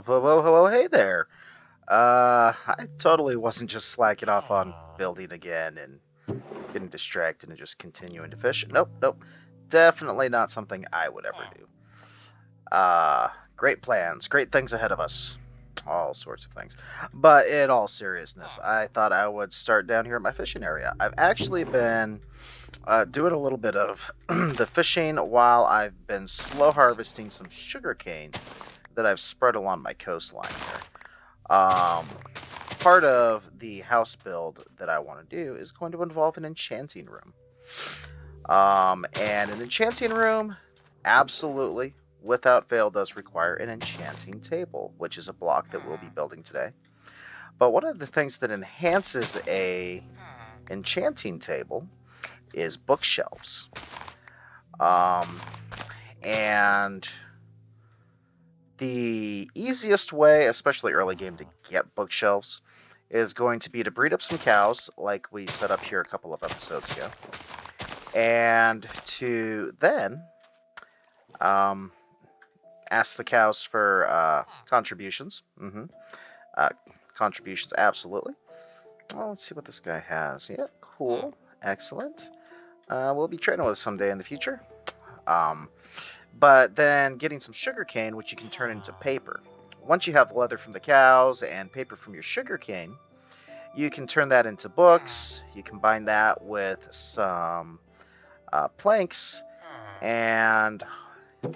Oh, hey there. I totally wasn't just slacking off on building again and getting distracted and just continuing to fish. Nope, nope. Definitely not something I would ever do. Great plans, great things ahead of us. All sorts of things. But in all seriousness, I thought I would start down here at my fishing area. I've actually been doing a little bit of the fishing while I've been slow harvesting some sugar cane that I've spread along my coastline here. Part of the house build that I want to do is going to involve an enchanting room. And an enchanting room, absolutely, without fail, does require an enchanting table, which is a block that we'll be building today. But one of the things that enhances a enchanting table is bookshelves. Um, and the easiest way, especially early game, to get bookshelves is going to be to breed up some cows, like we set up here a couple of episodes ago, and to then um, ask the cows for contributions. Uh, Contributions, absolutely. Oh, let's see what this guy has. Yeah, cool, excellent. We'll be trading with us someday in the future. Um, but then getting some sugar cane, which you can turn into paper. Once you have leather from the cows and paper from your sugar cane, you can turn that into books. You combine that with some planks, and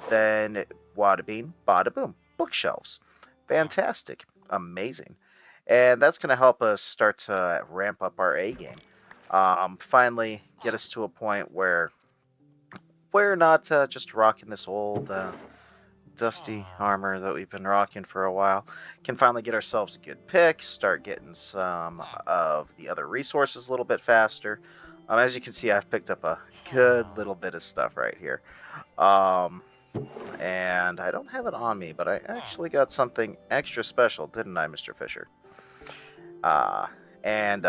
then wada bean, bada boom, bookshelves. Fantastic, amazing, and that's going to help us start to ramp up our A game. Finally, get us to a point where we're not just rocking this old dusty armor that we've been rocking for a while. Can finally get ourselves a good pick, start getting some of the other resources a little bit faster. As you can see, I've picked up a good little bit of stuff right here. Um, and I don't have it on me, but I actually got something extra special, didn't I, Mr. Fisher? Uh, and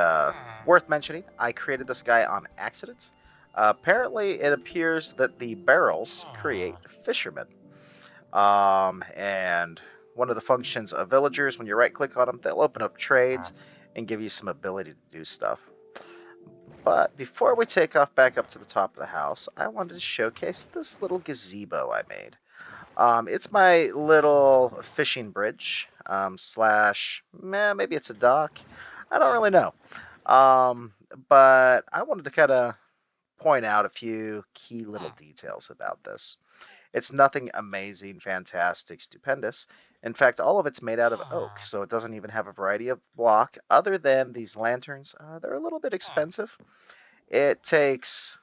worth mentioning, I created this guy on accident. Apparently, it appears that the barrels create fishermen. And one of the functions of villagers, when you right click on them, they'll open up trades and give you some ability to do stuff. But before we take off back up to the top of the house, I wanted to showcase this little gazebo I made. It's my little fishing bridge, slash, maybe it's a dock. I don't really know. Um, but I wanted to kind of point out a few key little details about this. It's nothing amazing, fantastic, stupendous. In fact, all of it's made out of oak, so it doesn't even have a variety of block other than these lanterns. They're a little bit expensive. It takes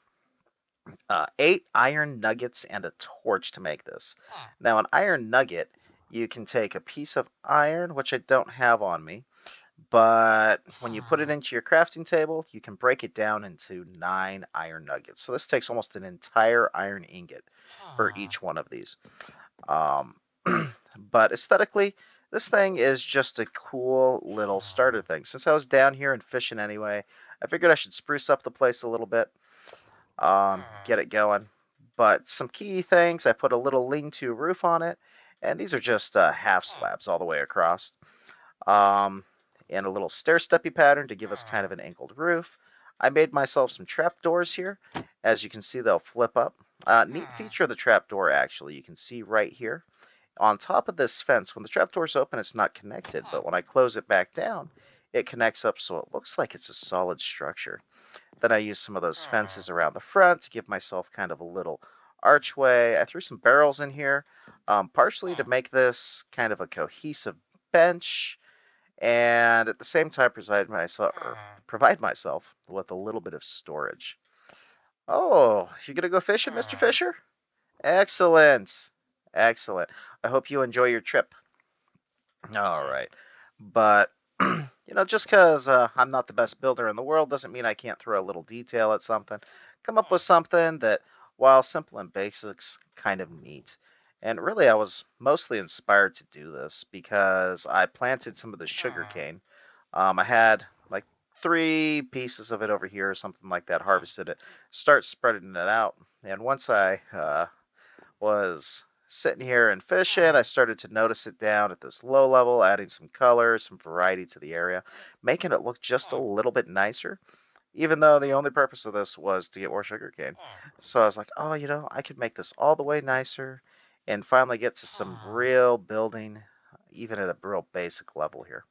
8 iron nuggets and a torch to make this. Now, an iron nugget, you can take a piece of iron, which I don't have on me, but when you put it into your crafting table, you can break it down into 9 iron nuggets. So this takes almost an entire iron ingot for each one of these. Um, but aesthetically, this thing is just a cool little starter thing. Since I was down here and fishing anyway, I figured I should spruce up the place a little bit, get it going. But some key things, I put a little lean-to roof on it, and these are just half slabs all the way across. Um, and a little stair-steppy pattern to give us kind of an angled roof. I made myself some trapdoors here. As you can see, they'll flip up. Neat feature of the trapdoor, actually, you can see right here. On top of this fence, when the trapdoor's open, it's not connected, but when I close it back down, it connects up so it looks like it's a solid structure. Then I used some of those fences around the front to give myself kind of a little archway. I threw some barrels in here, partially to make this kind of a cohesive bench, and at the same time provide myself with a little bit of storage. Oh, you gonna go fishing, Mr. Fisher? Excellent. Excellent. I hope you enjoy your trip. All right. But, just because I'm not the best builder in the world doesn't mean I can't throw a little detail at something. Come up with something that, while simple and basics, kind of neat. And really, I was mostly inspired to do this because I planted some of the sugar cane. I had like 3 pieces of it over here or something like that, harvested it, start spreading it out. And once I was sitting here and fishing, I started to notice it down at this low level, adding some color, some variety to the area, making it look just a little bit nicer, even though the only purpose of this was to get more sugarcane. So I was like, oh, I could make this all the way nicer and finally get to some real building, even at a real basic level here.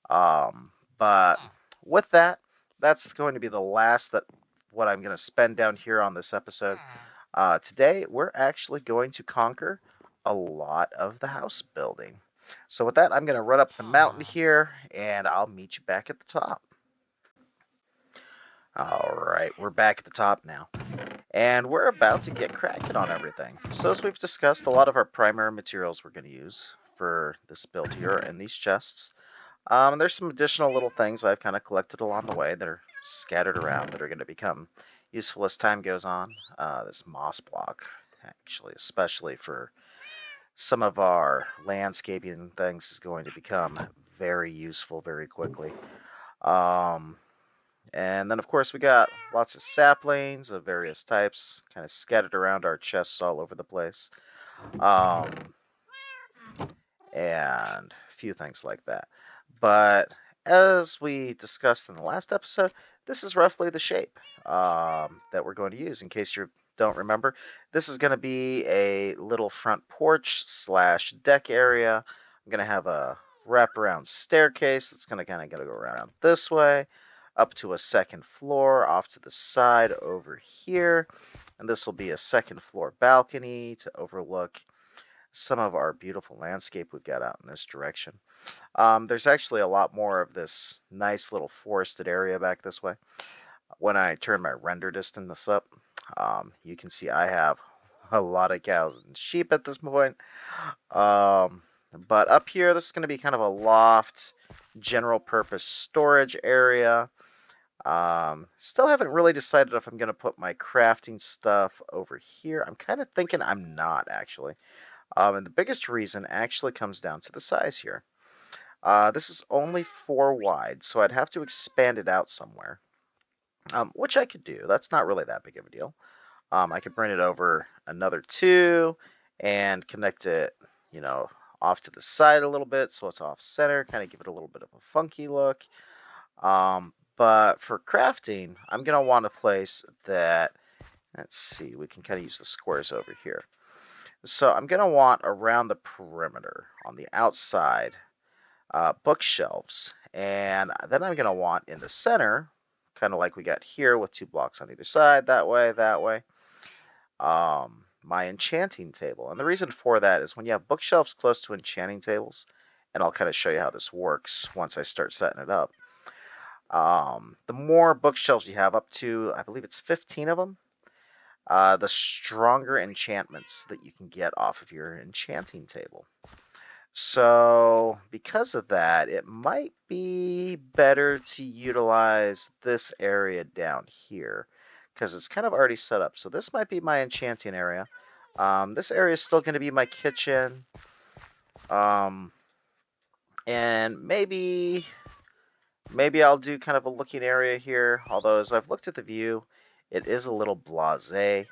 But with that, that's going to be the last that what I'm going to spend down here on this episode. Today, we're actually going to conquer a lot of the house building. So with that, I'm going to run up the mountain here, and I'll meet you back at the top. All right, we're back at the top now, and we're about to get cracking on everything. So as we've discussed, a lot of our primary materials we're going to use for this build here are in these chests. There's some additional little things I've kind of collected along the way that are scattered around that are going to become useful as time goes on. This moss block, actually, especially for some of our landscaping things, is going to become very useful very quickly. And then, of course, we got lots of saplings of various types kind of scattered around our chests all over the place. And a few things like that. But as we discussed in the last episode, this is roughly the shape that we're going to use. In case you don't remember, this is going to be a little front porch / deck area. I'm going to have a wraparound staircase that's going to kind of go around this way, up to a second floor, off to the side over here. And this will be a second floor balcony to overlook some of our beautiful landscape we've got out in this direction. There's actually a lot more of this nice little forested area back this way. When I turn my render distance up, you can see I have a lot of cows and sheep at this point. But up here, this is going to be kind of a loft, general purpose storage area. Still haven't really decided if I'm going to put my crafting stuff over here. I'm kind of thinking I'm not, actually. And the biggest reason actually comes down to the size here. This is only 4 wide, so I'd have to expand it out somewhere, which I could do. That's not really that big of a deal. I could bring it over another 2 and connect it, off to the side a little bit so it's off center, kind of give it a little bit of a funky look. But for crafting, I'm going to want a place that, let's see, we can kind of use the squares over here. So I'm going to want around the perimeter on the outside bookshelves. And then I'm going to want in the center, kind of like we got here with 2 blocks on either side, that way, my enchanting table. And the reason for that is when you have bookshelves close to enchanting tables, and I'll kind of show you how this works once I start setting it up. The more bookshelves you have, up to, I believe it's 15 of them, the stronger enchantments that you can get off of your enchanting table. So because of that, it might be better to utilize this area down here because it's kind of already set up. So this might be my enchanting area. This area is still going to be my kitchen. And maybe I'll do kind of a looking area here. Although as I've looked at the view, it is a little blasé.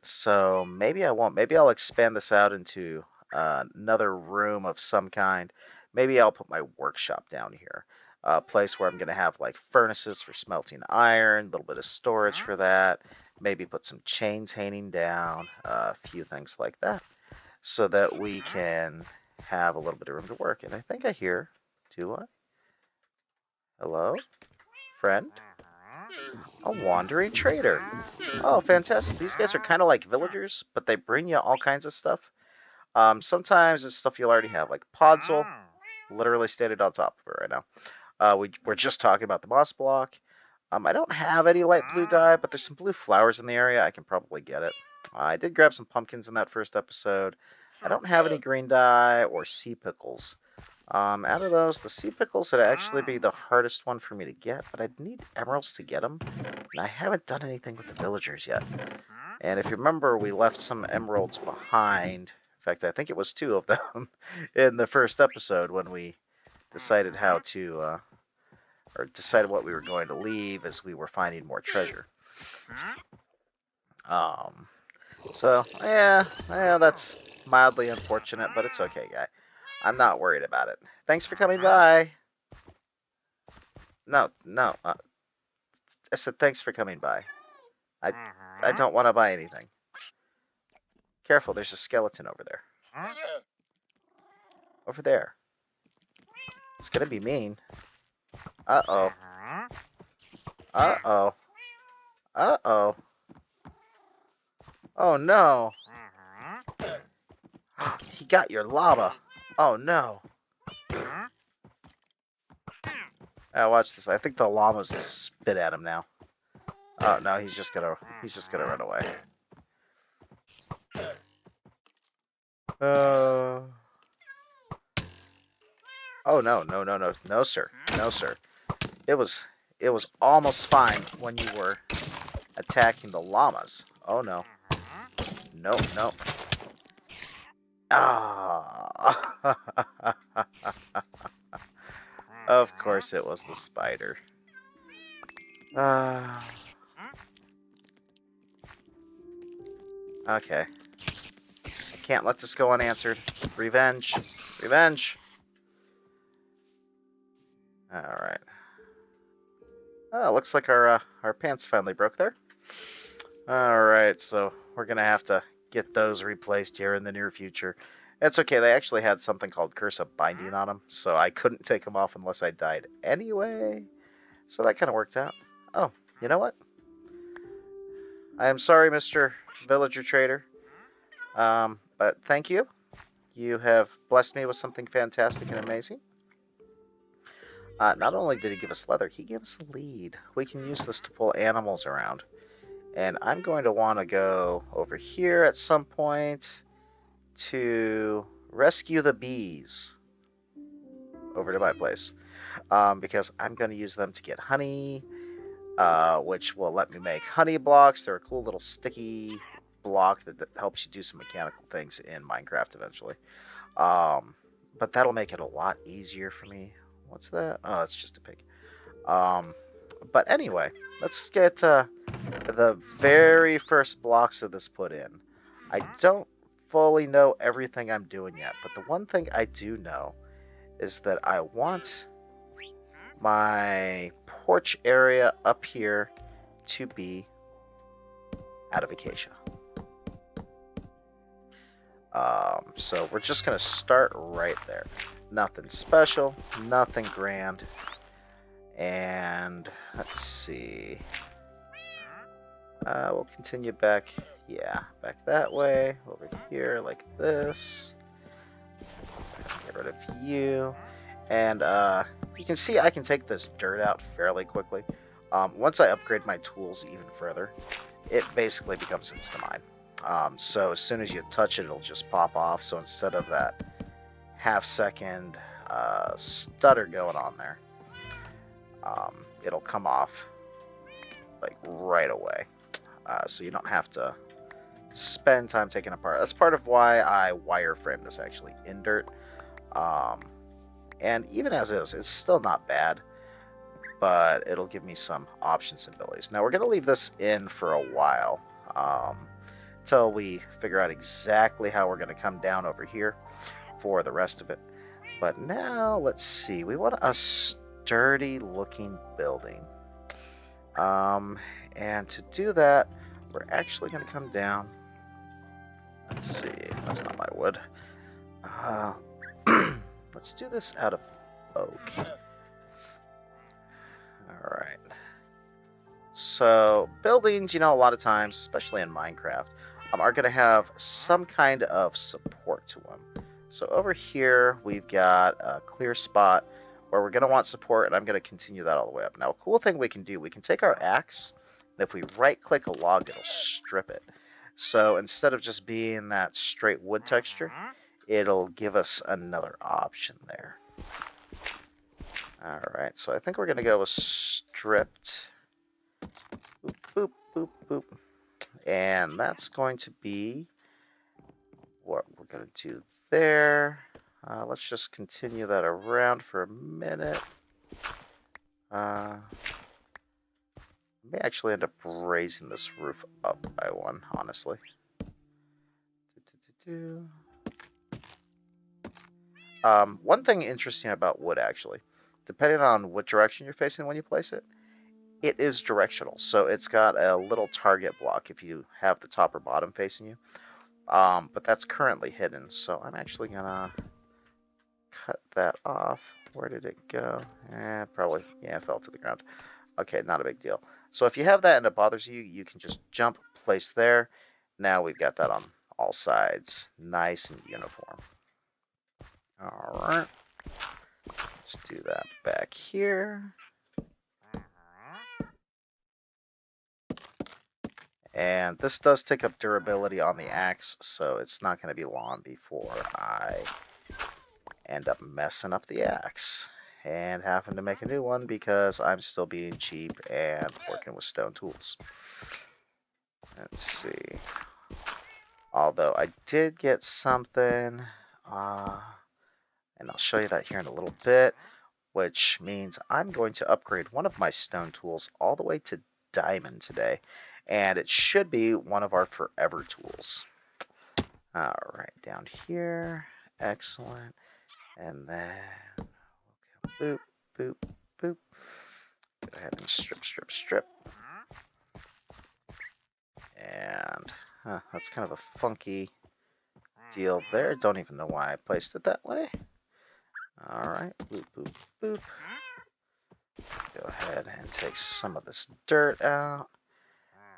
So maybe I won't. Maybe I'll expand this out into another room of some kind. Maybe I'll put my workshop down here. A place where I'm going to have like furnaces for smelting iron, a little bit of storage for that. Maybe put some chains hanging down, a few things like that. So that we can have a little bit of room to work. And I think I hear, do I? Hello? Friend? A wandering trader. Oh, fantastic. These guys are kind of like villagers, but they bring you all kinds of stuff. Sometimes it's stuff you'll already have, like podzol, literally standing on top of it right now. We're just talking about the moss block. I don't have any light blue dye, but there's some blue flowers in the area. I can probably get it. I did grab some pumpkins in that first episode. I don't have any green dye or sea pickles. Out of those, the sea pickles would actually be the hardest one for me to get, but I'd need emeralds to get them, and I haven't done anything with the villagers yet. And if you remember, we left some emeralds behind. In fact, I think it was 2 of them in the first episode when we decided how to, or decided what we were going to leave as we were finding more treasure. So, yeah, that's mildly unfortunate, but it's okay, guy. I'm not worried about it. Thanks for coming by. No, no, I said thanks for coming by. I, I don't want to buy anything. Careful, there's a skeleton over there. Over there. It's gonna be mean. Uh-oh. Uh-oh. Uh-oh. Oh, no. He got your lava. Oh, no. Watch this. I think the llama's gonna spit at him now. Oh, no, he's just gonna run away. Oh, no, no, no, no. No, sir. No, sir. It was almost fine when you were attacking the llamas. Oh, no. No, no. Ah. Of course it was the spider. Okay. I can't let this go unanswered. Revenge. Revenge. Alright. Oh, looks like our pants finally broke there. Alright, so we're gonna have to get those replaced here in the near future. It's okay, they actually had something called Curse of Binding on them, so I couldn't take them off unless I died anyway. So that kind of worked out. Oh, you know what? I am sorry, Mr. Villager Trader. But thank you. You have blessed me with something fantastic and amazing. Not only did he give us leather, he gave us a lead. We can use this to pull animals around. And I'm going to want to go over here at some point to rescue the bees over to my place. Because I'm going to use them to get honey, which will let me make honey blocks. They're a cool little sticky block that helps you do some mechanical things in Minecraft eventually. But that'll make it a lot easier for me. What's that? Oh, it's just a pig. But anyway, let's get the very first blocks of this put in. I don't fully know everything I'm doing yet, but the one thing I do know is that I want my porch area up here to be out of acacia. So we're just going to start right there. Nothing special, nothing grand. And let's see. We'll continue back, back that way, over here like this. Get rid of you. And you can see I can take this dirt out fairly quickly. Once I upgrade my tools even further, it basically becomes Instamine. So as soon as you touch it, it'll just pop off. So instead of that half-second stutter going on there, it'll come off like right away. So you don't have to spend time taking it apart. That's part of why I wireframe this actually in dirt. And even as is, it's still not bad, but it'll give me some options and abilities. Now we're going to leave this in for a while, until we figure out exactly how we're going to come down over here for the rest of it. But now, let's see, we want a sturdy looking building. And to do that, we're actually going to come down. Let's see, that's not my wood. Let's do this out of oak. Alright. So, buildings, a lot of times, especially in Minecraft, are going to have some kind of support to them. So over here, we've got a clear spot where we're going to want support, and I'm going to continue that all the way up. Now, a cool thing we can do, we can take our axe, and if we right-click a log, it'll strip it. So instead of just being that straight wood texture, it'll give us another option there. Alright, so I think we're going to go with stripped. Boop, boop, boop, boop. And that's going to be what we're going to do there. Let's just continue that around for a minute. I may actually end up raising this roof up by one, honestly. do. One thing interesting about wood, actually, depending on what direction you're facing when you place it, it is directional. So it's got a little target block if you have the top or bottom facing you. But that's currently hidden, so I'm actually gonna cut that off. Where did it go? Probably, yeah, it fell to the ground. Okay, not a big deal. So if you have that and it bothers you, you can just jump, place there. Now we've got that on all sides, nice and uniform. All right, let's do that back here. And this does take up durability on the axe, so it's not going to be long before I end up messing up the axe and having to make a new one because I'm still being cheap and working with stone tools. Let's see. Although I did get something, and I'll show you that here in a little bit, which means I'm going to upgrade one of my stone tools all the way to diamond today. And it should be one of our forever tools. All right, down here. Excellent. And then we'll go boop, boop, boop. Go ahead and strip, strip, strip. And that's kind of a funky deal there. Don't even know why I placed it that way. All right, boop, boop, boop. Go ahead and take some of this dirt out.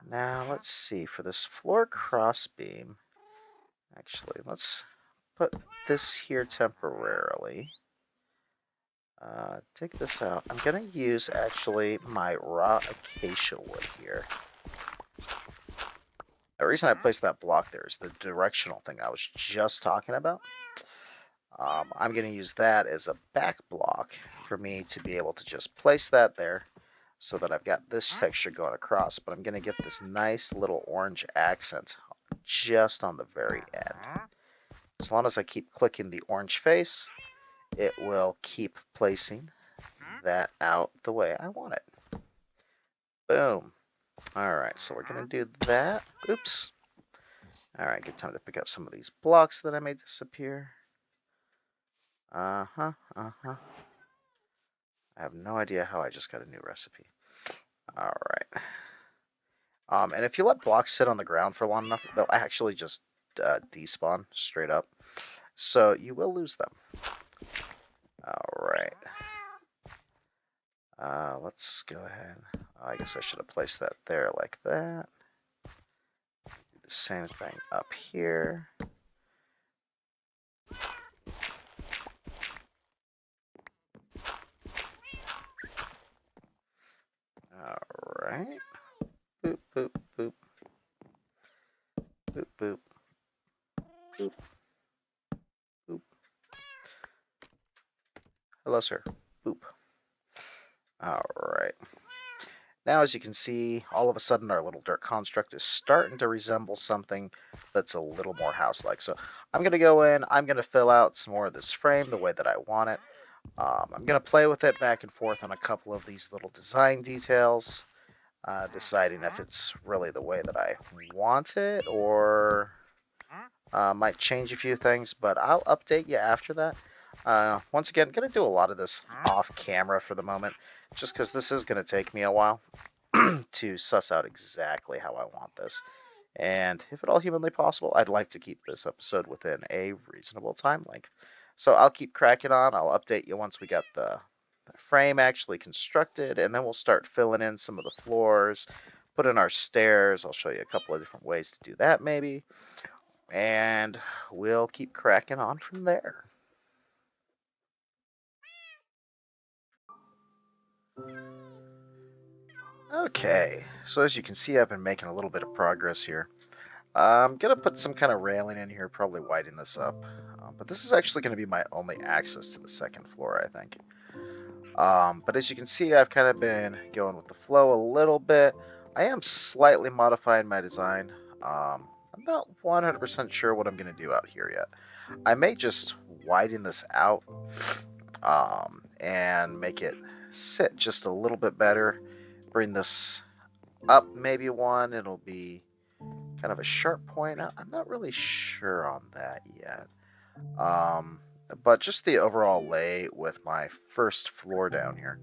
Now, let's see, for this floor crossbeam, actually, let's put this here temporarily. Take this out. I'm going to use, actually, my raw acacia wood here. The reason I placed that block there is the directional thing I was just talking about. I'm going to use that as a back block for me to be able to just place that there so that I've got this texture going across, but I'm going to get this nice little orange accent just on the very end. As long as I keep clicking the orange face, it will keep placing that out the way I want it. Boom. All right, so we're going to do that. Oops. All right, good time to pick up some of these blocks that I made disappear. I have no idea how I just got a new recipe. All right. And if you let blocks sit on the ground for long enough, they'll actually just despawn straight up. So you will lose them. All right. Let's go ahead. I guess I should have placed that there like that. Do the same thing up here. All right. Boop, boop, boop. Boop, boop. Boop. Boop. Hello, sir. Boop. All right. Now, as you can see, all of a sudden our little dirt construct is starting to resemble something that's a little more house-like. So I'm going to go in, I'm going to fill out some more of this frame the way that I want it. I'm going to play with it back and forth on a couple of these little design details, deciding if it's really the way that I want it or might change a few things, but I'll update you after that. Once again, I'm going to do a lot of this off camera for the moment, just because this is going to take me a while to suss out exactly how I want this. And if at all humanly possible, I'd like to keep this episode within a reasonable time length. So I'll keep cracking on. I'll update you once we got the frame actually constructed, and then we'll start filling in some of the floors, put in our stairs. I'll show you a couple of different ways to do that maybe. And we'll keep cracking on from there. Okay, so as you can see, I've been making a little bit of progress here. I'm going to put some kind of railing in here, probably widen this up. But this is actually going to be my only access to the second floor, I think. But as you can see, I've kind of been going with the flow a little bit. I am slightly modifying my design. I'm not 100% sure what I'm going to do out here yet. I may just widen this out and make it sit just a little bit better. Bring this up maybe one. It'll be kind of a sharp point. I'm not really sure on that yet. But just the overall lay with my first floor down here.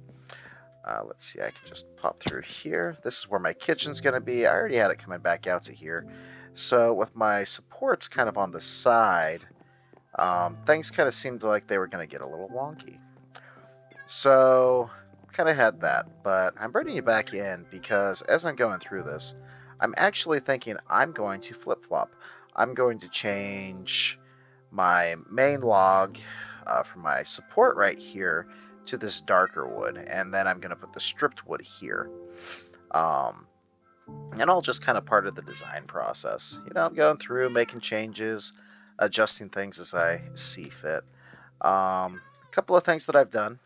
Let's see, I can just pop through here. This is where my kitchen's going to be. I already had it coming back out to here. So with my supports kind of on the side, things kind of seemed like they were going to get a little wonky. So kind of had that, but I'm bringing you back in because as I'm going through this, I'm actually thinking I'm going to flip-flop. I'm going to change my main log from my support right here to this darker wood, and then I'm going to put the stripped wood here. And all just kind of part of the design process. You know, I'm going through, making changes, adjusting things as I see fit. A couple of things that I've done.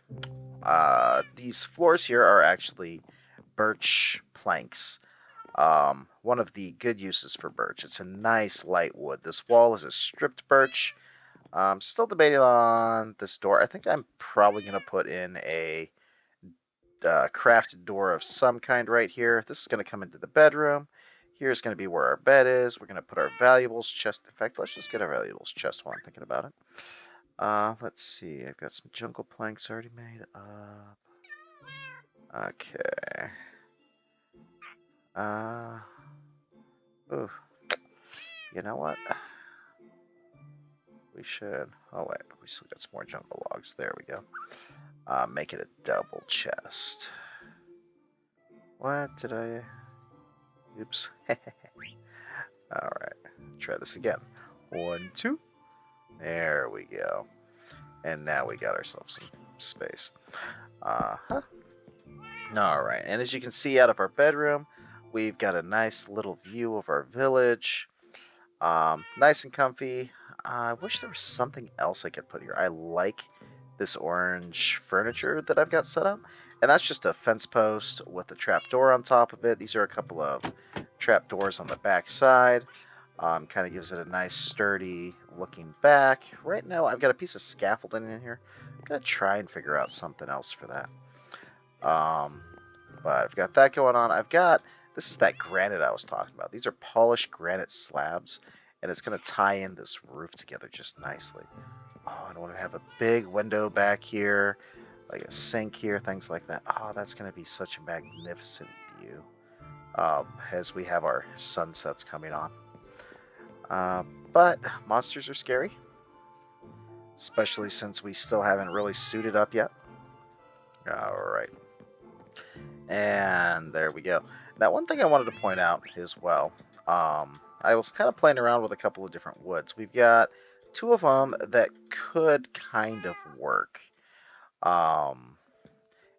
These floors here are actually birch planks. One of the good uses for birch. It's a nice light wood. This wall is a stripped birch. Still debating on this door. I think I'm probably going to put in a crafted door of some kind right here. This is going to come into the bedroom. Here's going to be where our bed is. We're going to put our valuables chest. In fact, let's just get our valuables chest while I'm thinking about it. Let's see. I've got some jungle planks already made up. Okay. Ooh. You know what? We should. Oh wait, we still got some more jungle logs. There we go. Make it a double chest. What did I? Oops. All right. Try this again. 1, 2. There we go. And now we got ourselves some space. Uh-huh. All right. And as you can see out of our bedroom, we've got a nice little view of our village. Nice and comfy. I wish there was something else I could put here. I like this orange furniture that I've got set up. And that's just a fence post with a trapdoor on top of it. These are a couple of trapdoors on the back side. Kind of gives it a nice sturdy looking back. Right now I've got a piece of scaffolding in here. I'm going to try and figure out something else for that. But I've got that going on. This is that granite I was talking about. These are polished granite slabs, and it's going to tie in this roof together just nicely. Oh, and I want to have a big window back here, like a sink here, things like that. Oh, that's going to be such a magnificent view as we have our sunsets coming on. But monsters are scary, especially since we still haven't really suited up yet. Alright. And there we go. Now, one thing I wanted to point out as well, I was kind of playing around with a couple of different woods. We've got 2 of them that could kind of work. And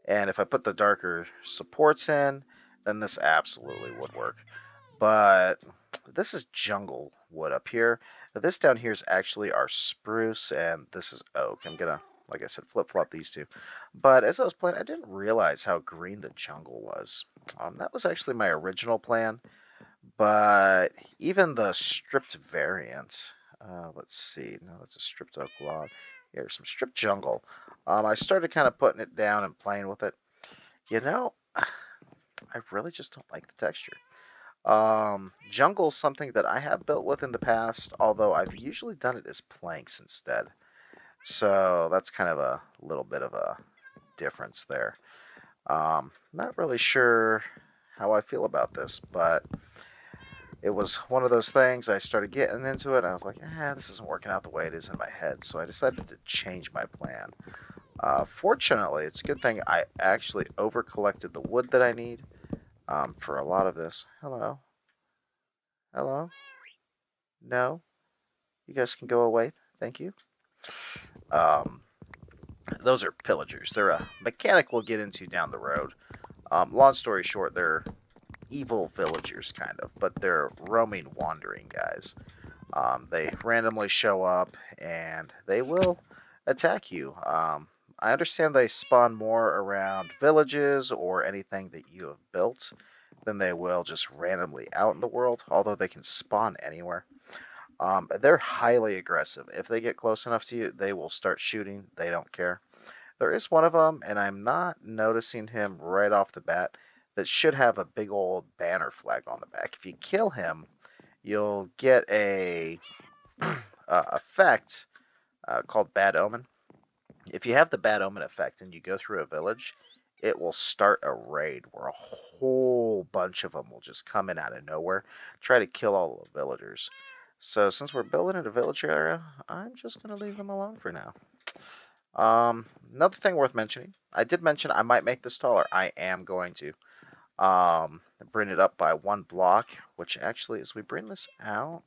if I put the darker supports in, then this absolutely would work. But this is jungle wood up here. Now, this down here is actually our spruce, and this is oak. I'm gonna, like I said, flip-flop these two. But as I was playing, I didn't realize how green the jungle was. That was actually my original plan, but even the stripped variant, let's see, no, that's a stripped oak log. Here's some stripped jungle. I started kind of putting it down and playing with it. You know, I really just don't like the texture. Jungle's something that I have built with in the past, although I've usually done it as planks instead. So that's kind of a little bit of a difference there. Not really sure how I feel about this, but it was one of those things. I started getting into it, and I was like, this isn't working out the way it is in my head. So I decided to change my plan. Fortunately, it's a good thing I actually over-collected the wood that I need for a lot of this. Hello? Hello? No? You guys can go away. Thank you. Those are pillagers. They're a mechanic we'll get into down the road. Long story short, they're evil villagers, kind of, but they're roaming, wandering guys. They randomly show up, and they will attack you. I understand they spawn more around villages or anything that you have built than they will just randomly out in the world, although they can spawn anywhere. They're highly aggressive. If they get close enough to you, they will start shooting. They don't care. There is one of them, and I'm not noticing him right off the bat, that should have a big old banner flag on the back. If you kill him, you'll get a effect called Bad Omen. If you have the Bad Omen effect and you go through a village, it will start a raid where a whole bunch of them will just come in out of nowhere, try to kill all the villagers. So since we're building in a village area, I'm just going to leave them alone for now. Another thing worth mentioning, I did mention I might make this taller. I am going to bring it up by 1 block, which actually, as we bring this out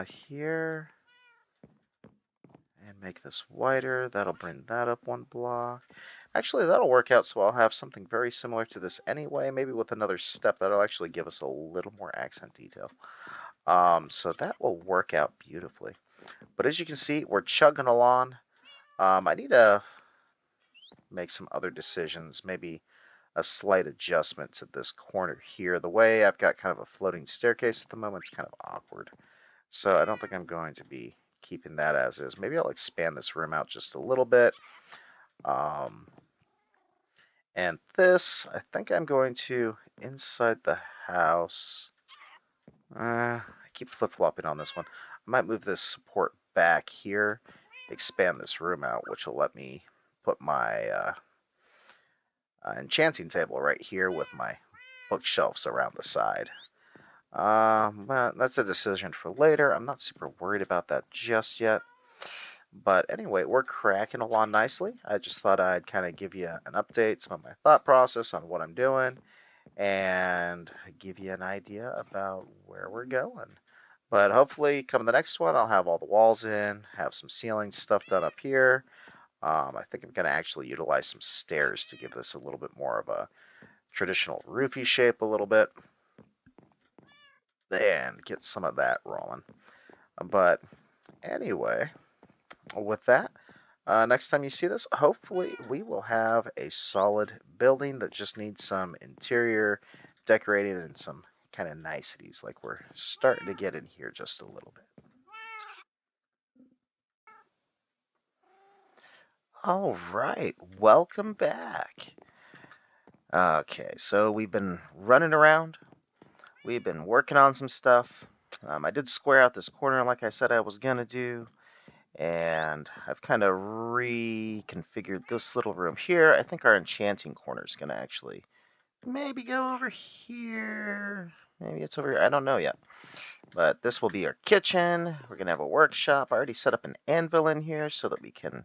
here and make this wider, that'll bring that up 1 block. Actually, that'll work out, so I'll have something very similar to this anyway, maybe with another step that'll actually give us a little more accent detail. So that will work out beautifully. But as you can see, we're chugging along. I need to make some other decisions, maybe a slight adjustment to this corner here. The way I've got kind of a floating staircase at the moment is kind of awkward. So I don't think I'm going to be keeping that as is. Maybe I'll expand this room out just a little bit. And this, I think I'm going to, inside the house, I keep flip-flopping on this one. I might move this support back here, expand this room out, which will let me put my enchanting table right here with my bookshelves around the side. But that's a decision for later. I'm not super worried about that just yet. But anyway, we're cracking along nicely. I just thought I'd kind of give you an update, some of my thought process on what I'm doing, and give you an idea about where we're going. But hopefully, come the next one, I'll have all the walls in, have some ceiling stuff done up here. I think I'm going to actually utilize some stairs to give this a little bit more of a traditional roofy shape a little bit, and get some of that rolling. But anyway, with that, next time you see this, hopefully we will have a solid building that just needs some interior decorating and some kind of niceties, like we're starting to get in here just a little bit. All right, welcome back. Okay, so we've been running around. We've been working on some stuff. I did square out this corner like I said I was going to do. And I've kind of reconfigured this little room here. I think our enchanting corner is going to actually maybe go over here. Maybe it's over here. I don't know yet. But this will be our kitchen. We're going to have a workshop. I already set up an anvil in here so that we can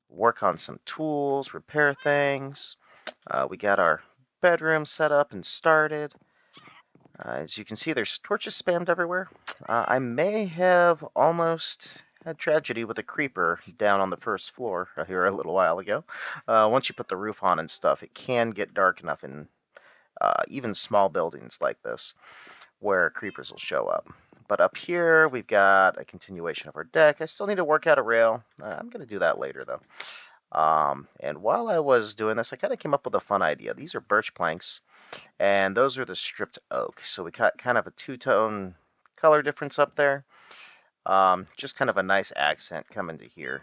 work on some tools, repair things. We got our bedroom set up and started. As you can see, there's torches spammed everywhere. I may have almost had tragedy with a creeper down on the first floor here a little while ago. Once you put the roof on and stuff, it can get dark enough in even small buildings like this where creepers will show up. But up here, we've got a continuation of our deck. I still need to work out a rail. I'm going to do that later, though. And while I was doing this, I kind of came up with a fun idea. These are birch planks, and those are the stripped oak. So we got kind of a two-tone color difference up there. Just kind of a nice accent coming to here.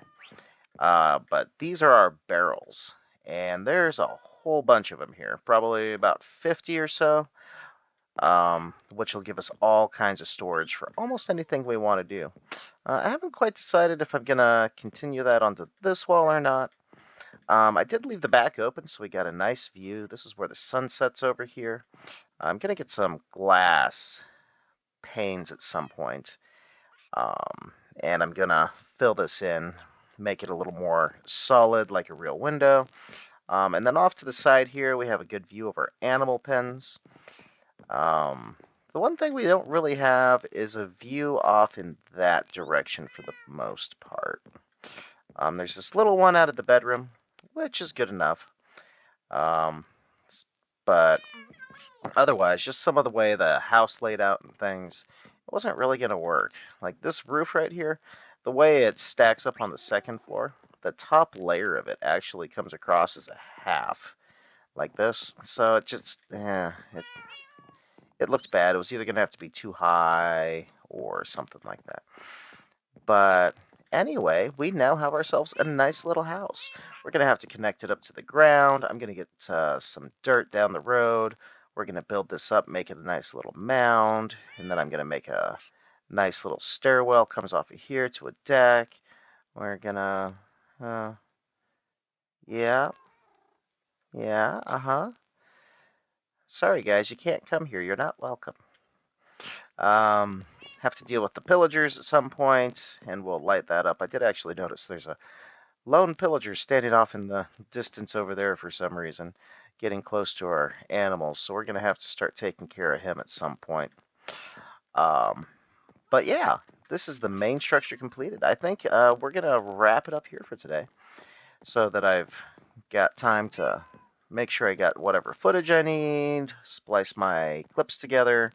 But these are our barrels, and there's a whole bunch of them here, probably about 50 or so, which will give us all kinds of storage for almost anything we want to do. I haven't quite decided if I'm going to continue that onto this wall or not. I did leave the back open, so we got a nice view. This is where the sun sets over here. I'm going to get some glass panes at some point. And I'm going to fill this in, make it a little more solid like a real window. And then off to the side here, we have a good view of our animal pens. The one thing we don't really have is a view off in that direction for the most part. There's this little one out of the bedroom, which is good enough. But otherwise, just some of the way the house laid out and things, it wasn't really going to work. Like this roof right here, the way it stacks up on the second floor, the top layer of it actually comes across as a half, like this. So it just, it looked bad. It was either going to have to be too high or something like that. But anyway, we now have ourselves a nice little house. We're going to have to connect it up to the ground. I'm going to get some dirt down the road. We're going to build this up, make it a nice little mound, and then I'm going to make a nice little stairwell, comes off of here to a deck. We're going to, yeah, yeah. Sorry, guys, you can't come here. You're not welcome. Have to deal with the pillagers at some point, and we'll light that up. I did actually notice there's a lone pillager standing off in the distance over there for some reason, getting close to our animals, so we're going to have to start taking care of him at some point. But yeah, this is the main structure completed. I think we're going to wrap it up here for today so that I've got time to make sure I got whatever footage I need, splice my clips together,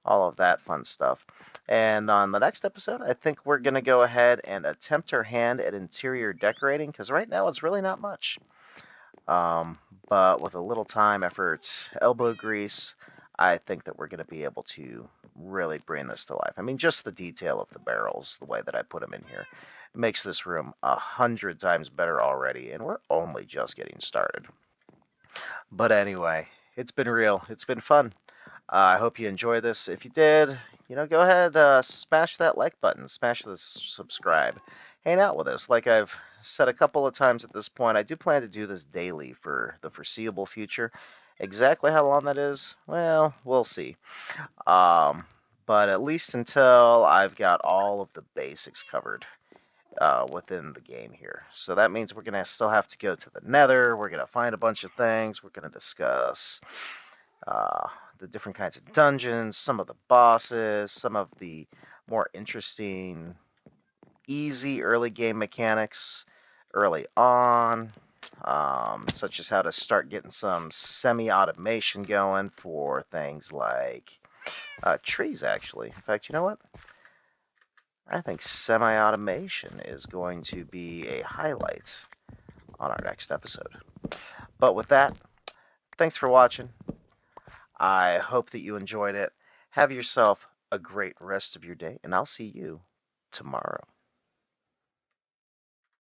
all of that fun stuff. And on the next episode, I think we're going to go ahead and attempt our hand at interior decorating, because right now it's really not much. But with a little time, effort, elbow grease, I think that we're going to be able to really bring this to life. I mean, just the detail of the barrels, the way that I put them in here, makes this room 100 times better already, and we're only just getting started. But anyway, it's been real. It's been fun. I hope you enjoy this. If you did, go ahead, smash that like button, smash the subscribe. Hang out with us. Like I've said a couple of times at this point, I do plan to do this daily for the foreseeable future. Exactly how long that is, well, we'll see. But at least until I've got all of the basics covered within the game here. So that means we're going to still have to go to the Nether. We're going to find a bunch of things. We're going to discuss the different kinds of dungeons, some of the bosses, some of the more interesting, easy early game mechanics early on, such as how to start getting some semi-automation going for things like trees, actually. In fact, you know what? I think semi-automation is going to be a highlight on our next episode. But with that, thanks for watching. I hope that you enjoyed it. Have yourself a great rest of your day, and I'll see you tomorrow.